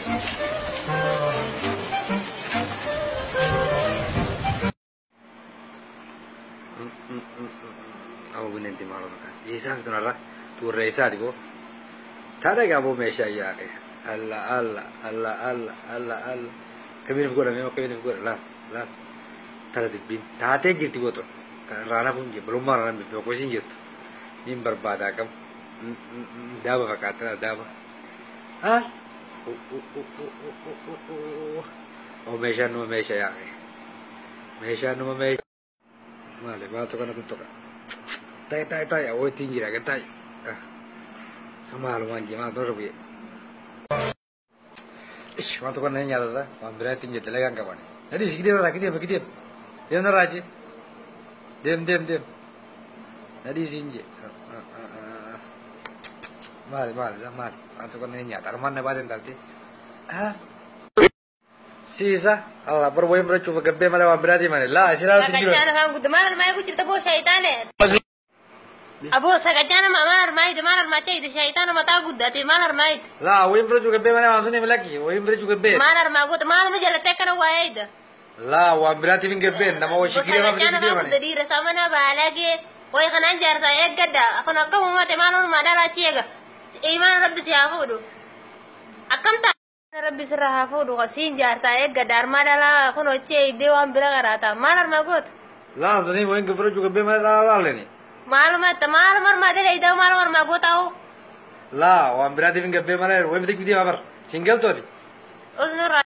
Aku binenti malu kan. Isa itu nara. Tu resa di bo. Tada gak bo mesha ya ke. Allah Allah Allah Allah Allah Allah. Kami ni bukan kami ni bukan lah lah. Tada di bin. Tada jadi bo tu. Rana pun je belum marah nanti. Aku sih gitu. Ini berbeda kam. Daba fakata daba. Ah. Oh mesha no mesha ya ke. Mesha no mesha. Male, bato ka na tuto ka. Tay, awoy tingira ka tay. Samalo manji, ma doro bi. Ish, bato ka na nya da, mambira tinje telegan ka bani. Jadi sikide ra kide. Dem na raje. Dem. Jadi sinje. Male, zamar. Bato ka na nya, tarman na baden talti. Ah. Sisa, Allah perboy mercu gabbe mana berarti mana? Lah, sila tu dulu. Sakacana mang gudman armai ku cerita bo syaitan Abo sakacana mama armai de mana armai itu syaitan mata gudda te mana armai. Lah, woi mercu gabbe mana maksudnya melaki? Woi mercu gabbe. Mana armai ku mana menjala tekana waida. Lah, wa berarti min gabbe, nama wa shikire ma berarti mana. Sakacana di rasa mana balage. Woi kanan jar saya gadda. Aku nak kamu mate mana madara ciega. Iman rabbi siafudu. Akam ta Rabbi serahafu do kasin jar saya gadar madala kono ce dewa ambira karata manar magot lah zani woi gabbe juga gabbe mana awal ni malumat madala ida malumar magot tahu lah wa berarti min gabbe mana woi bidik video abar single tu di usnur